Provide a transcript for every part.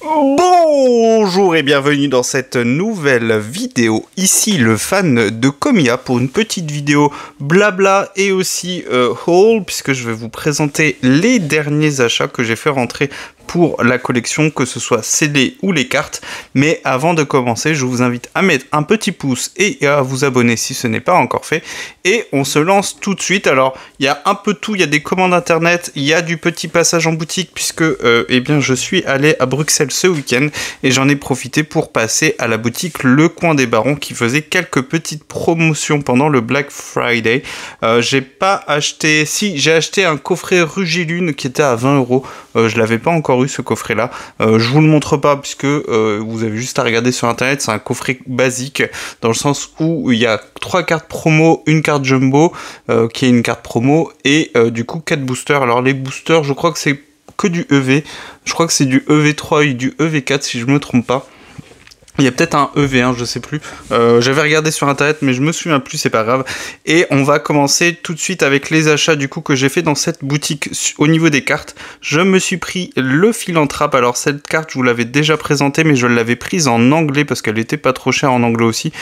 Bonjour et bienvenue dans cette nouvelle vidéo. Ici le fan de Komiya pour une petite vidéo blabla et aussi haul, puisque je vais vous présenter les derniers achats que j'ai fait rentrer pour la collection, que ce soit CD ou les cartes. Mais avant de commencer, je vous invite à mettre un petit pouce et à vous abonner si ce n'est pas encore fait. Et on se lance tout de suite. Alors, il y a un peu tout, il y a des commandes internet, il y a du petit passage en boutique, puisque eh bien, je suis allé à Bruxelles ce week-end et j'en ai profité pour passer à la boutique Le Coin des Barons qui faisait quelques petites promotions pendant le Black Friday. J'ai pas acheté, si j'ai acheté un coffret Rugilune qui était à 20 €. Je l'avais pas encore eu ce coffret là. Je vous le montre pas puisque vous avez juste à regarder sur internet. C'est un coffret basique dans le sens où il y a 3 cartes promo, une carte jumbo qui est une carte promo et du coup 4 boosters. Alors les boosters, je crois que c'est que du EV. Je crois que c'est du EV3 et du EV4 si je me trompe pas. Il y a peut-être un EV1, je sais plus. J'avais regardé sur internet, mais je me souviens plus, c'est pas grave. Et on va commencer tout de suite avec les achats du coup que j'ai fait dans cette boutique. Au niveau des cartes, je me suis pris le Philanthrape. Alors cette carte, je vous l'avais déjà présentée, mais je l'avais prise en anglais parce qu'elle était pas trop chère en anglais aussi.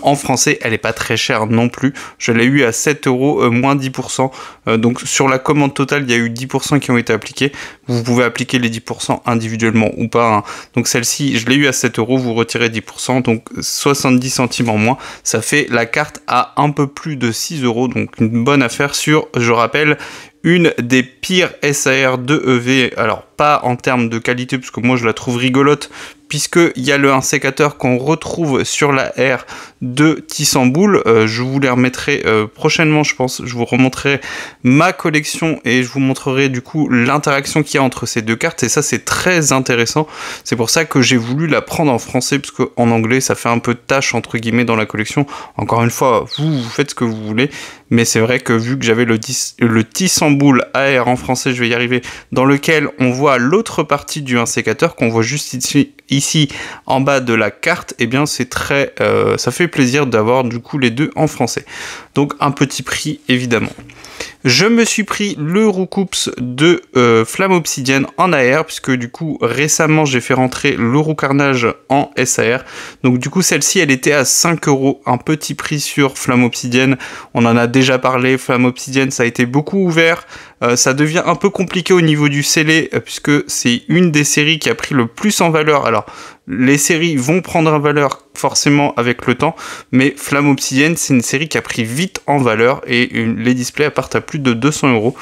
En français, elle est pas très chère non plus. Je l'ai eu à 7 €, moins 10%. Donc sur la commande totale, il y a eu 10% qui ont été appliqués. Vous pouvez appliquer les 10% individuellement ou pas, hein. Donc celle-ci, je l'ai eu à 7 €, vous retirez 10%, donc 70 centimes en moins. Ça fait la carte à un peu plus de 6 €, donc une bonne affaire sur, je rappelle, une des pires SAR de EV. Alors pas en termes de qualité, parce que moi je la trouve rigolote, puisqu'il y a le 1 sécateur qu'on retrouve sur la R de Tissamboul. Je vous les remettrai prochainement, je pense. Je vous remontrerai ma collection et je vous montrerai du coup l'interaction qu'il y a entre ces deux cartes. Et ça, c'est très intéressant. C'est pour ça que j'ai voulu la prendre en français, parce qu'en anglais, ça fait un peu tâche, entre guillemets, dans la collection. Encore une fois, vous faites ce que vous voulez. Mais c'est vrai que vu que j'avais le Tissamboul AR en français, je vais y arriver, dans lequel on voit l'autre partie du 1 sécateur, qu'on voit juste ici en bas de la carte, et eh bien c'est très ça fait plaisir d'avoir du coup les deux en français. Donc un petit prix évidemment. Je me suis pris le Roucoups de Flamme Obsidienne en AR, puisque du coup récemment j'ai fait rentrer le Roucarnage en SAR. Donc du coup celle-ci elle était à 5 €, un petit prix sur Flamme Obsidienne. On en a déjà parlé, Flamme Obsidienne ça a été beaucoup ouvert. Ça devient un peu compliqué au niveau du scellé, puisque c'est une des séries qui a pris le plus en valeur. Alors les séries vont prendre en valeur forcément avec le temps, mais Flamme Obsidienne c'est une série qui a pris vite en valeur et les displays partent à plus de 200 €.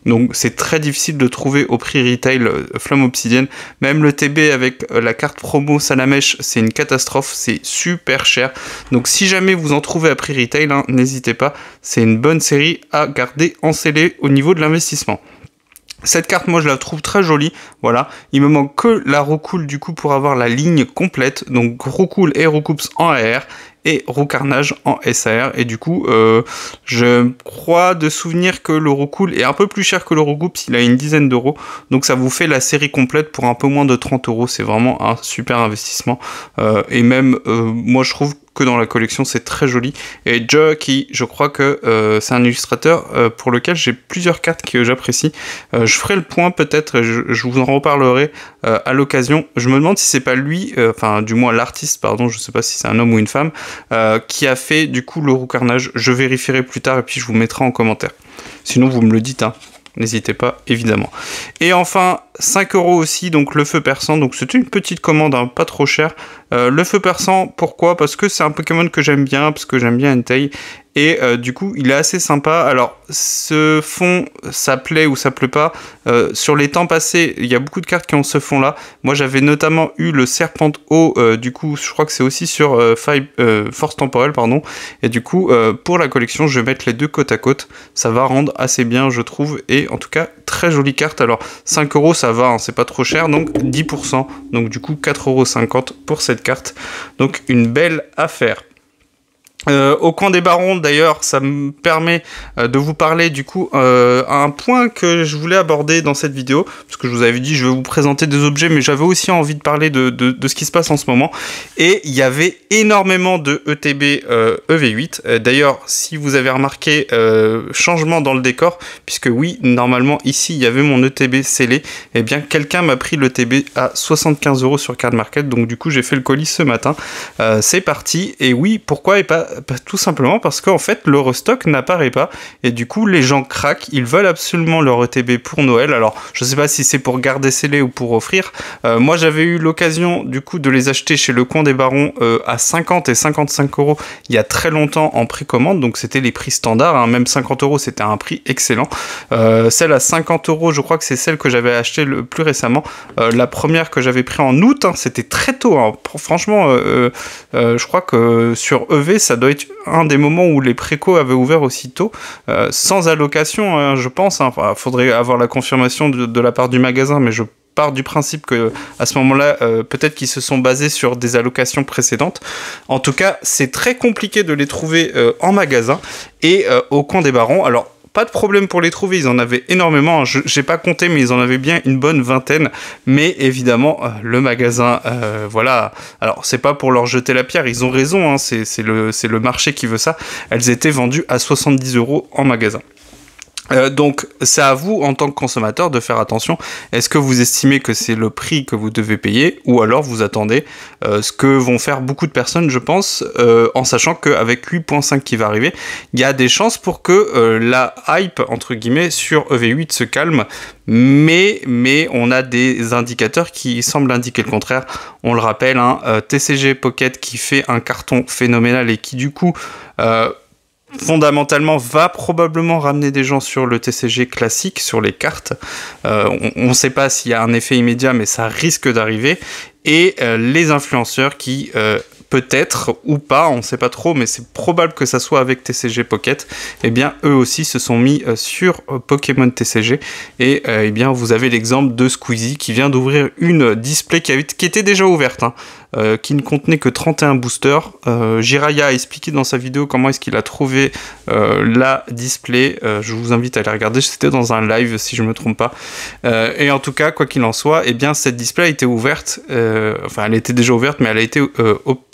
Donc c'est très difficile de trouver au prix retail Flamme Obsidienne. Même le TB avec la carte promo Salamèche, c'est une catastrophe, c'est super cher. Donc si jamais vous en trouvez à prix retail, hein, n'hésitez pas, c'est une bonne série à garder en scellé au niveau de l'investissement. Cette carte, moi, je la trouve très jolie. Voilà. Il me manque que la Roucoule, du coup, pour avoir la ligne complète. Donc, Roucoule et Roucoups en AR et Roucarnage en SAR. Et du coup, je crois de souvenir que le Roucoule est un peu plus cher que le Roucoups. Il a une dizaine d'euros. Donc, ça vous fait la série complète pour un peu moins de 30 €. C'est vraiment un super investissement. Et même, moi, je trouve que dans la collection c'est très joli. Et Joe, je crois que c'est un illustrateur pour lequel j'ai plusieurs cartes que j'apprécie. Je ferai le point peut-être, je vous en reparlerai à l'occasion. Je me demande si c'est pas lui, enfin du moins l'artiste, pardon, je sais pas si c'est un homme ou une femme, qui a fait du coup le Roucarnage. Je vérifierai plus tard et puis je vous mettrai en commentaire. Sinon vous me le dites, hein. N'hésitez pas, évidemment. Et enfin, 5 € aussi, donc le feu perçant. Donc c'était une petite commande, hein, pas trop chère. Le feu perçant, pourquoi? Parce que c'est un Pokémon que j'aime bien, parce que j'aime bien Entei. Et du coup, il est assez sympa. Alors, ce fond, ça plaît ou ça plaît pas. Sur les temps passés, il y a beaucoup de cartes qui ont ce fond-là. Moi, j'avais notamment eu le Serpent Eau. Du coup, je crois que c'est aussi sur Force Temporelle, pardon. Et du coup, pour la collection, je vais mettre les deux côte à côte. Ça va rendre assez bien, je trouve. Et en tout cas, très jolie carte. Alors, 5 €, ça va, hein, c'est pas trop cher. Donc, 10%. Donc, du coup, 4,50 € pour cette carte. Donc, une belle affaire. Au coin des barons, d'ailleurs, ça me permet de vous parler du coup un point que je voulais aborder dans cette vidéo, parce que je vous avais dit je vais vous présenter des objets, mais j'avais aussi envie de parler de ce qui se passe en ce moment, et il y avait énormément de ETB EV8, d'ailleurs si vous avez remarqué, changement dans le décor, puisque oui, normalement ici il y avait mon ETB scellé, et bien quelqu'un m'a pris l'ETB à 75 € sur Card Market, donc du coup j'ai fait le colis ce matin, c'est parti, et oui, pourquoi et pas tout simplement parce qu'en fait le restock n'apparaît pas et du coup les gens craquent, ils veulent absolument leur ETB pour Noël. Alors je sais pas si c'est pour garder scellé ou pour offrir, moi j'avais eu l'occasion du coup de les acheter chez le coin des barons à 50 et 55 € il y a très longtemps en précommande, donc c'était les prix standards, hein. Même 50 € c'était un prix excellent. Celle à 50 € je crois que c'est celle que j'avais acheté le plus récemment, la première que j'avais pris en août, hein, c'était très tôt, hein. Franchement je crois que sur EV ça doit être un des moments où les précos avaient ouvert aussitôt, sans allocation, hein, je pense. Enfin, faudrait avoir la confirmation de la part du magasin, mais je pars du principe que à ce moment-là, peut-être qu'ils se sont basés sur des allocations précédentes. En tout cas, c'est très compliqué de les trouver en magasin et au coin des barons. Alors, pas de problème pour les trouver, ils en avaient énormément, j'ai pas compté mais ils en avaient bien une bonne vingtaine, mais évidemment le magasin, voilà, alors c'est pas pour leur jeter la pierre, ils ont raison, hein, c'est le marché qui veut ça, elles étaient vendues à 70 € en magasin. Donc c'est à vous en tant que consommateur de faire attention. Est-ce que vous estimez que c'est le prix que vous devez payer ou alors vous attendez ce que vont faire beaucoup de personnes, je pense, en sachant qu'avec 8.5 qui va arriver, il y a des chances pour que la hype entre guillemets sur EV8 se calme, mais on a des indicateurs qui semblent indiquer le contraire. On le rappelle, hein, TCG Pocket qui fait un carton phénoménal et qui du coup fondamentalement va probablement ramener des gens sur le TCG classique, sur les cartes. On ne sait pas s'il y a un effet immédiat, mais ça risque d'arriver. Et les influenceurs qui, peut-être ou pas, on ne sait pas trop, mais c'est probable que ça soit avec TCG Pocket, eh bien eux aussi se sont mis sur Pokémon TCG. Et eh bien vous avez l'exemple de Squeezie qui vient d'ouvrir une display qui était déjà ouverte, hein, qui ne contenait que 31 boosters. Jiraya a expliqué dans sa vidéo comment est-ce qu'il a trouvé la display. Je vous invite à aller regarder, c'était dans un live si je ne me trompe pas. Et en tout cas, quoi qu'il en soit, eh bien cette display a été ouverte, enfin elle était déjà ouverte, mais elle a été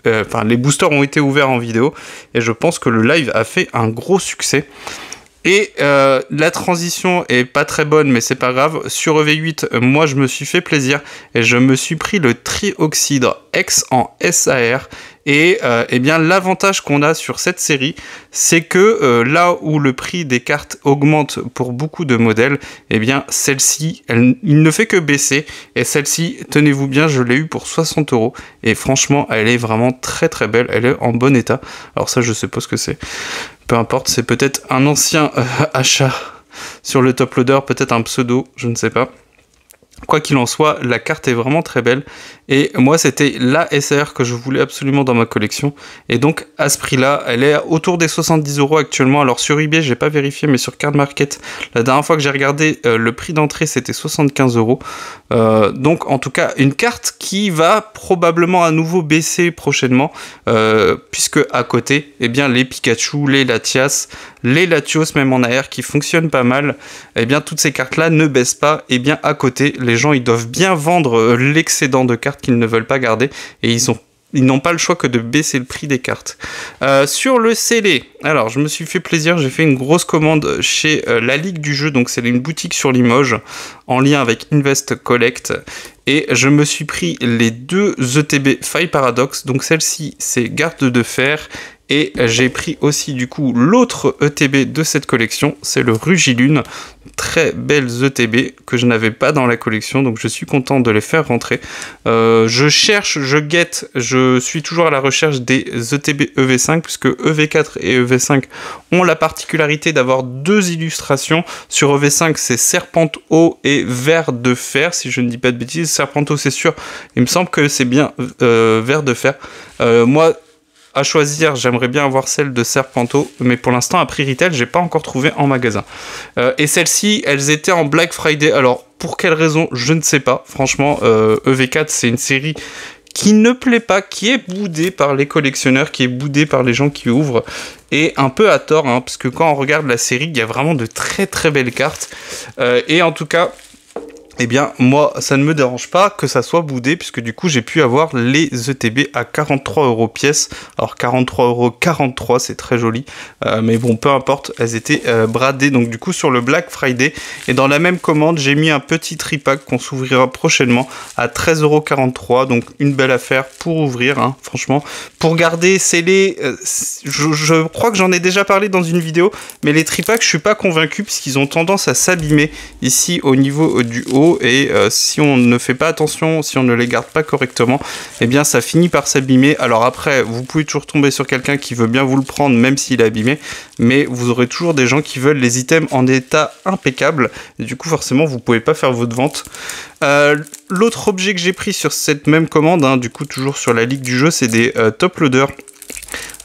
enfin les boosters ont été ouverts en vidéo et je pense que le live a fait un gros succès. Et la transition est pas très bonne, mais c'est pas grave. Sur EV8, moi je me suis fait plaisir et je me suis pris le trioxydre X en SAR. Et eh bien l'avantage qu'on a sur cette série, c'est que là où le prix des cartes augmente pour beaucoup de modèles, eh bien celle-ci, il ne fait que baisser. Et celle-ci, tenez-vous bien, je l'ai eu pour 60 €. Et franchement, elle est vraiment très très belle. Elle est en bon état. Alors ça, je sais pas ce que c'est. Peu importe, c'est peut-être un ancien achat sur le top loader, peut-être un pseudo, je ne sais pas. Quoi qu'il en soit, la carte est vraiment très belle. Et moi, c'était la SR que je voulais absolument dans ma collection. Et donc, à ce prix-là, elle est autour des 70 € actuellement. Alors, sur eBay, j'ai pas vérifié, mais sur Card Market, la dernière fois que j'ai regardé, le prix d'entrée, c'était 75 €. Donc, en tout cas, une carte qui va probablement à nouveau baisser prochainement. Puisque à côté, eh bien, les Pikachu, les Latias, les Latios, même en AR, qui fonctionnent pas mal, eh bien, toutes ces cartes-là ne baissent pas. Et bien, à côté, les gens, ils doivent bien vendre l'excédent de cartes qu'ils ne veulent pas garder et ils n'ont pas le choix que de baisser le prix des cartes. Sur le scellé, alors je me suis fait plaisir, j'ai fait une grosse commande chez la Ligue du Jeu, donc c'est une boutique sur Limoges en lien avec Invest Collect. Et je me suis pris les deux ETB Faille Paradox, donc celle-ci c'est Garde de Fer. Et j'ai pris aussi du coup l'autre ETB de cette collection, c'est le Rugilune. Très belles ETB que je n'avais pas dans la collection, donc je suis content de les faire rentrer. Je cherche, je guette, je suis toujours à la recherche des ETB EV5, puisque EV4 et EV5 ont la particularité d'avoir deux illustrations. Sur EV5, c'est Serpenteau et Ver de Fer, si je ne dis pas de bêtises. Serpenteau, c'est sûr, il me semble que c'est bien Ver de Fer. Moi, à choisir, j'aimerais bien avoir celle de Serpenteau, mais pour l'instant, à prix retail, j'ai pas encore trouvé en magasin. Et celles-ci, elles étaient en Black Friday. Alors, pour quelle raison, je ne sais pas. Franchement, EV4, c'est une série qui ne plaît pas, qui est boudé par les collectionneurs, qui est boudé par les gens qui ouvrent, et un peu à tort, hein, parce que quand on regarde la série, il y a vraiment de très très belles cartes, et en tout cas, eh bien, moi, ça ne me dérange pas que ça soit boudé, puisque du coup, j'ai pu avoir les ETB à 43 € pièce. Alors, 43,43 €, c'est très joli. Mais bon, peu importe, elles étaient bradées. Donc, du coup, sur le Black Friday. Et dans la même commande, j'ai mis un petit tripack qu'on s'ouvrira prochainement à 13,43 €. Donc, une belle affaire pour ouvrir, hein, franchement. Pour garder, scellé, je crois que j'en ai déjà parlé dans une vidéo, mais les tripacks, je suis pas convaincu, puisqu'ils ont tendance à s'abîmer ici au niveau du haut. Et si on ne fait pas attention, si on ne les garde pas correctement, eh bien ça finit par s'abîmer. Alors après, vous pouvez toujours tomber sur quelqu'un qui veut bien vous le prendre même s'il est abîmé, mais vous aurez toujours des gens qui veulent les items en état impeccable, et du coup forcément vous pouvez pas faire votre vente. L'autre objet que j'ai pris sur cette même commande, hein, du coup toujours sur la ligue du jeu, c'est des top loaders.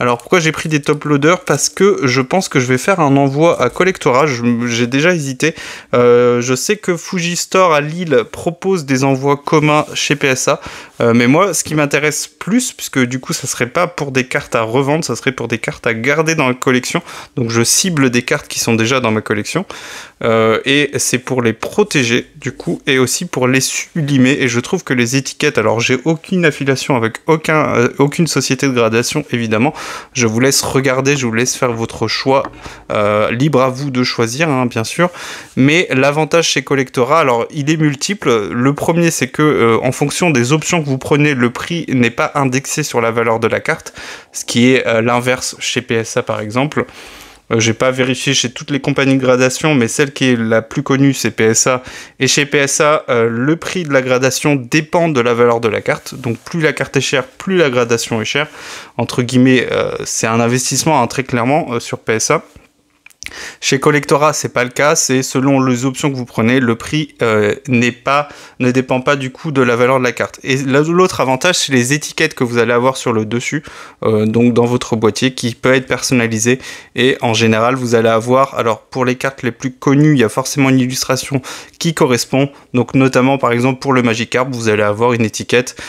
Alors pourquoi j'ai pris des top loaders? Parce que je pense que je vais faire un envoi à Collectora. J'ai déjà hésité. Je sais que Fujistore à Lille propose des envois communs chez PSA. Mais moi, ce qui m'intéresse plus, puisque du coup, ça serait pas pour des cartes à revendre, ça serait pour des cartes à garder dans la collection. Donc je cible des cartes qui sont déjà dans ma collection. Et c'est pour les protéger, du coup, et aussi pour les sublimer. Et je trouve que les étiquettes, alors j'ai aucune affiliation avec aucune société de gradation, évidemment. Je vous laisse regarder, je vous laisse faire votre choix, libre à vous de choisir, hein, bien sûr. Mais l'avantage chez Collectora, alors il est multiple. Le premier, c'est que en fonction des options que vous prenez, le prix n'est pas indexé sur la valeur de la carte, ce qui est l'inverse chez PSA par exemple. J'ai pas vérifié chez toutes les compagnies de gradation, mais celle qui est la plus connue, c'est PSA. Et chez PSA, le prix de la gradation dépend de la valeur de la carte. Donc plus la carte est chère, plus la gradation est chère. Entre guillemets, c'est un investissement, hein, très clairement, sur PSA. Chez Collectora, c'est pas le cas, c'est selon les options que vous prenez, le prix ne dépend pas du coup de la valeur de la carte. Et l'autre avantage, c'est les étiquettes que vous allez avoir sur le dessus, donc dans votre boîtier, qui peut être personnalisé. Et en général, vous allez avoir, alors pour les cartes les plus connues, il y a forcément une illustration qui correspond. Donc notamment, par exemple, pour le Magikarp, vous allez avoir une étiquette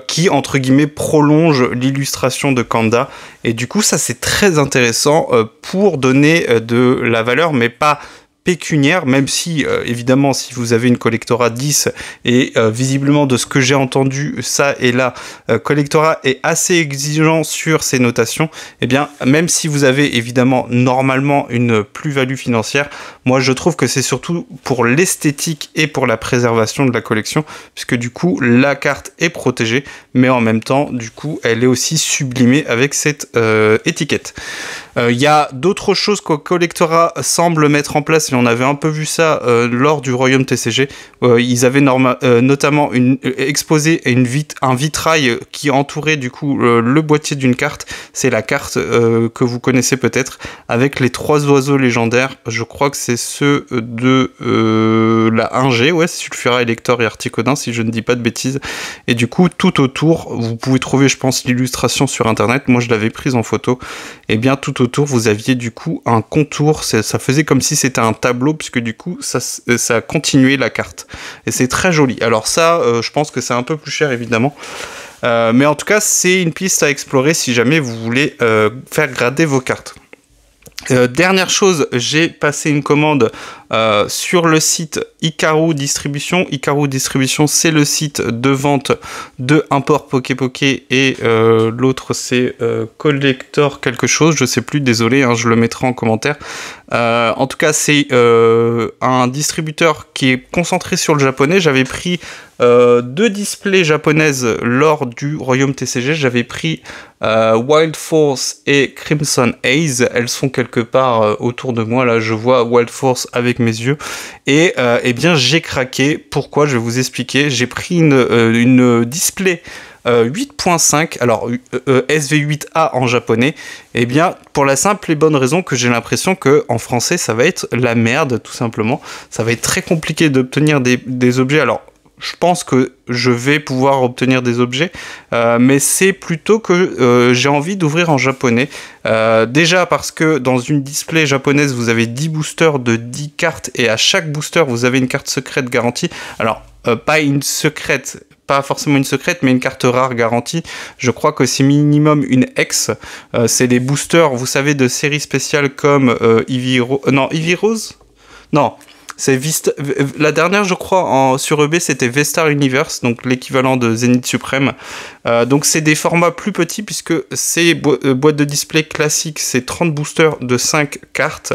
qui, entre guillemets, prolonge l'illustration de Kanda. Et du coup, ça c'est très intéressant pour donner de la valeur, mais pas pécuniaire, même si évidemment si vous avez une Collectora 10 et visiblement de ce que j'ai entendu ça et là, Collectora est assez exigeant sur ses notations, et bien même si vous avez évidemment normalement une plus-value financière, moi je trouve que c'est surtout pour l'esthétique et pour la préservation de la collection, puisque du coup la carte est protégée, mais en même temps du coup elle est aussi sublimée avec cette étiquette. Il y a d'autres choses que Collectora semble mettre en place, et on avait un peu vu ça lors du Royaume TCG. Ils avaient notamment exposé un vitrail qui entourait du coup le boîtier d'une carte. C'est la carte que vous connaissez peut-être, avec les 3 oiseaux légendaires. Je crois que c'est ceux de la 1G, ouais, Sulfura, Elector et Articodin, si je ne dis pas de bêtises. Et du coup, tout autour, vous pouvez trouver, je pense, l'illustration sur internet. Moi, je l'avais prise en photo. Et bien, tout autour, vous aviez du coup un contour. Ça faisait comme si c'était un tableau, puisque du coup, ça continuait la carte. Et c'est très joli. Alors ça, je pense que c'est un peu plus cher, évidemment. Mais en tout cas, c'est une piste à explorer si jamais vous voulez faire grader vos cartes. Dernière chose, j'ai passé une commande sur le site Ikaru Distribution. Ikaru Distribution, c'est le site de vente de import Poké et l'autre c'est Collector quelque chose, je sais plus, désolé, hein, je le mettrai en commentaire. En tout cas, c'est un distributeur qui est concentré sur le japonais. J'avais pris 2 displays japonaises lors du Royaume TCG. J'avais pris Wild Force et Crimson Haze. Elles sont quelque part autour de moi. Là, je vois Wild Force avec mes yeux. Et eh bien, j'ai craqué. Pourquoi? Je vais vous expliquer. J'ai pris une display 8.5, alors SV8A en japonais, et bien pour la simple et bonne raison que j'ai l'impression que en français ça va être la merde, tout simplement. Ça va être très compliqué d'obtenir des objets. Alors je pense que je vais pouvoir obtenir des objets, mais c'est plutôt que j'ai envie d'ouvrir en japonais. Déjà parce que dans une display japonaise, vous avez 10 boosters de 10 cartes, et à chaque booster, vous avez une carte secrète garantie. Alors, pas une secrète pas forcément une secrète, mais une carte rare garantie. Je crois que c'est minimum une X. C'est des boosters, vous savez, de séries spéciales comme Eevee Rose. Non, c'est la dernière, je crois, sur EB, c'était Vestar Universe, donc l'équivalent de Zenith Supreme. Donc c'est des formats plus petits, puisque c'est boîte de display classique, c'est 30 boosters de 5 cartes.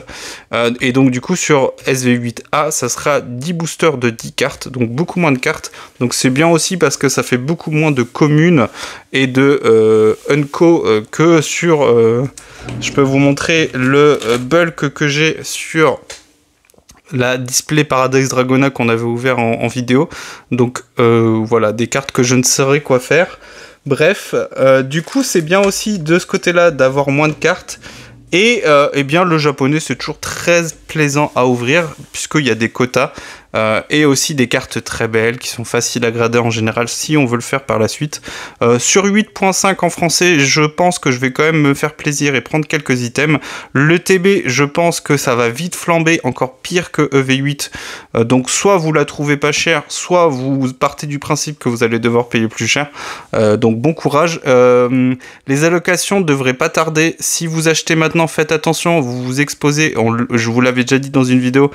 Et donc du coup, sur SV8A, ça sera 10 boosters de 10 cartes, donc beaucoup moins de cartes. Donc c'est bien aussi parce que ça fait beaucoup moins de communes et de unco que sur... je peux vous montrer le bulk que j'ai sur... la display Paradise Dragona qu'on avait ouvert en vidéo. Donc voilà, des cartes que je ne saurais quoi faire. Bref, du coup c'est bien aussi de ce côté-là d'avoir moins de cartes. Et eh bien le japonais c'est toujours très plaisant à ouvrir puisqu'il y a des quotas. Et aussi des cartes très belles qui sont faciles à grader en général si on veut le faire par la suite. Sur 8.5 en français, je pense que je vais quand même me faire plaisir et prendre quelques items. Le TB, je pense que ça va vite flamber, encore pire que EV8. Donc soit vous la trouvez pas chère, soit vous partez du principe que vous allez devoir payer plus cher. Donc bon courage. Les allocations devraient pas tarder. Si vous achetez maintenant, faites attention, vous vous exposez, je vous l'avais déjà dit dans une vidéo,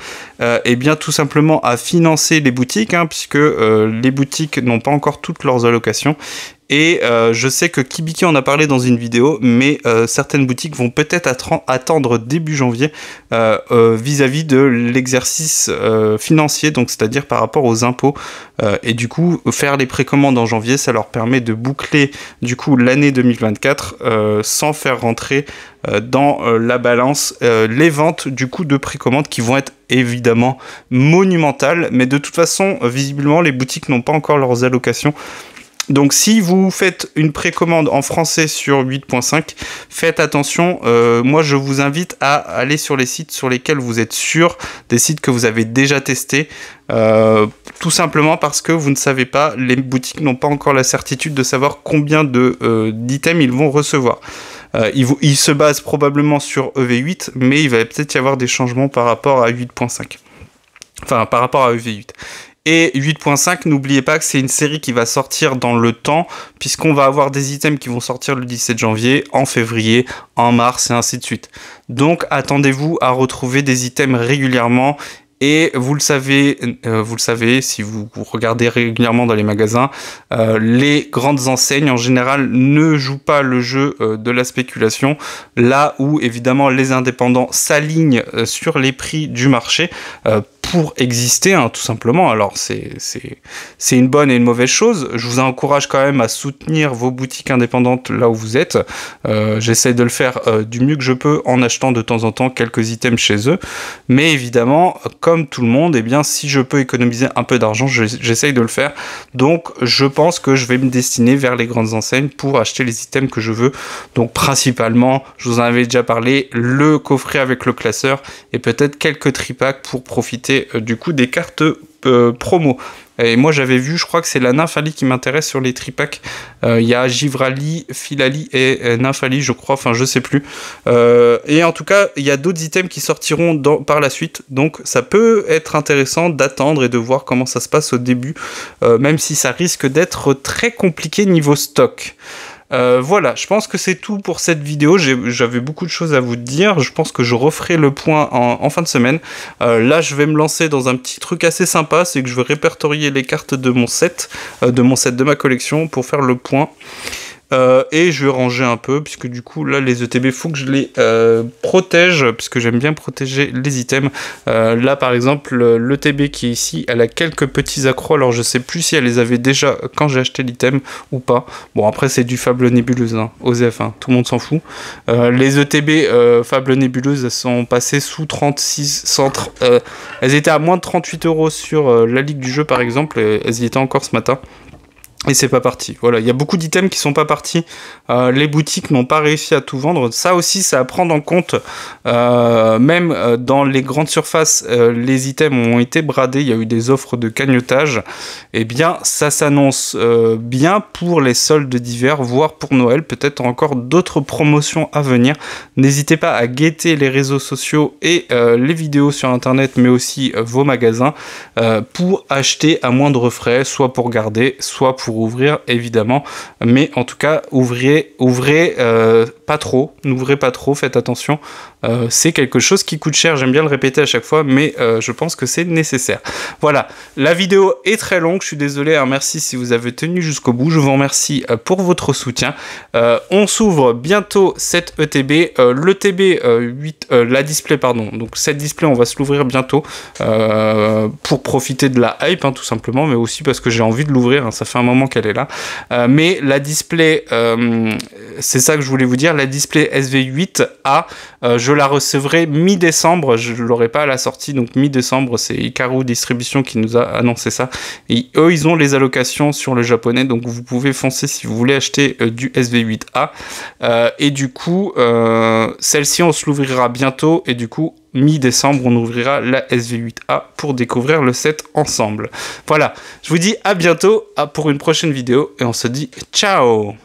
et bien tout simplement à financer les boutiques, hein, puisque les boutiques n'ont pas encore toutes leurs allocations. Et je sais que Kibiki en a parlé dans une vidéo, mais certaines boutiques vont peut-être attendre début janvier vis-à-vis de l'exercice financier, donc c'est-à-dire par rapport aux impôts. Et du coup, faire les précommandes en janvier, ça leur permet de boucler du coup l'année 2024 sans faire rentrer dans la balance les ventes du coup de précommande qui vont être évidemment monumentales. Mais de toute façon, visiblement, les boutiques n'ont pas encore leurs allocations. Donc si vous faites une précommande en français sur 8.5, faites attention, moi je vous invite à aller sur les sites sur lesquels vous êtes sûr, des sites que vous avez déjà testés, tout simplement parce que vous ne savez pas, les boutiques n'ont pas encore la certitude de savoir combien d'items ils vont recevoir. Ils se basent probablement sur EV8, mais il va peut-être y avoir des changements par rapport à 8.5. Enfin, par rapport à EV8. Et 8.5, n'oubliez pas que c'est une série qui va sortir dans le temps, puisqu'on va avoir des items qui vont sortir le 17 janvier, en février, en mars, et ainsi de suite. Donc, attendez-vous à retrouver des items régulièrement. Et vous le savez, si vous regardez régulièrement dans les magasins, les grandes enseignes en général ne jouent pas le jeu de la spéculation, là où évidemment les indépendants s'alignent sur les prix du marché pour exister, hein, tout simplement. Alors c'est une bonne et une mauvaise chose. Je vous encourage quand même à soutenir vos boutiques indépendantes là où vous êtes. J'essaie de le faire du mieux que je peux en achetant de temps en temps quelques items chez eux. Mais évidemment, comme tout le monde, eh bien, si je peux économiser un peu d'argent, j'essaye de le faire. Donc je pense que je vais me destiner vers les grandes enseignes pour acheter les items que je veux. Donc principalement, je vous en avais déjà parlé, le coffret avec le classeur et peut-être quelques tripacks pour profiter du coup des cartes promo. Et moi j'avais vu, je crois que c'est la Nymphali qui m'intéresse sur les tripacks. Il y a Givrali, Philali et Nymphali, je crois, enfin je sais plus. Et en tout cas, il y a d'autres items qui sortiront par la suite. Donc ça peut être intéressant d'attendre et de voir comment ça se passe au début, même si ça risque d'être très compliqué niveau stock. Voilà, je pense que c'est tout pour cette vidéo. J'avais beaucoup de choses à vous dire. Je pense que je referai le point en fin de semaine. Là, je vais me lancer dans un petit truc assez sympa, c'est que je vais répertorier les cartes de mon set, de ma collection, pour faire le point. Et je vais ranger un peu, puisque du coup là les ETB faut que je les protège, puisque j'aime bien protéger les items. Là par exemple l'ETB qui est ici, elle a quelques petits accros, alors je sais plus si elle les avait déjà quand j'ai acheté l'item ou pas. Bon après c'est du Fable Nébuleuse, hein, OSEF, hein, tout le monde s'en fout. Les ETB Fable Nébuleuse, elles sont passées sous 36, elles étaient à moins de 38 € sur la ligue du jeu par exemple, et elles y étaient encore ce matin. Et c'est pas parti. Voilà, il y a beaucoup d'items qui sont pas partis. Les boutiques n'ont pas réussi à tout vendre. Ça aussi, c'est à prendre en compte. Même dans les grandes surfaces, les items ont été bradés. Il y a eu des offres de cagnotage. Eh bien, ça s'annonce bien pour les soldes d'hiver, voire pour Noël. Peut-être encore d'autres promotions à venir. N'hésitez pas à guetter les réseaux sociaux et les vidéos sur Internet, mais aussi vos magasins pour acheter à moindre frais, soit pour garder, soit pour pour ouvrir évidemment, mais en tout cas ouvrez pas trop, n'ouvrez pas trop, faites attention, c'est quelque chose qui coûte cher, j'aime bien le répéter à chaque fois, mais je pense que c'est nécessaire. Voilà, la vidéo est très longue, je suis désolé, hein, merci si vous avez tenu jusqu'au bout, je vous remercie pour votre soutien. On s'ouvre bientôt cette ETB, l'ETB 8, la display pardon, donc cette display on va se l'ouvrir bientôt pour profiter de la hype hein, tout simplement, mais aussi parce que j'ai envie de l'ouvrir, hein, ça fait un moment qu'elle est là, mais la display, c'est ça que je voulais vous dire, la display SV8A, je la recevrai mi-décembre, je ne l'aurai pas à la sortie, donc mi-décembre, c'est Hikaru Distribution qui nous a annoncé ça, et eux ils ont les allocations sur le japonais, donc vous pouvez foncer si vous voulez acheter du SV8A, et du coup, celle-ci on se l'ouvrira bientôt, et du coup, mi-décembre, on ouvrira la SV8A pour découvrir le set ensemble. Voilà, je vous dis à bientôt pour une prochaine vidéo, et on se dit ciao!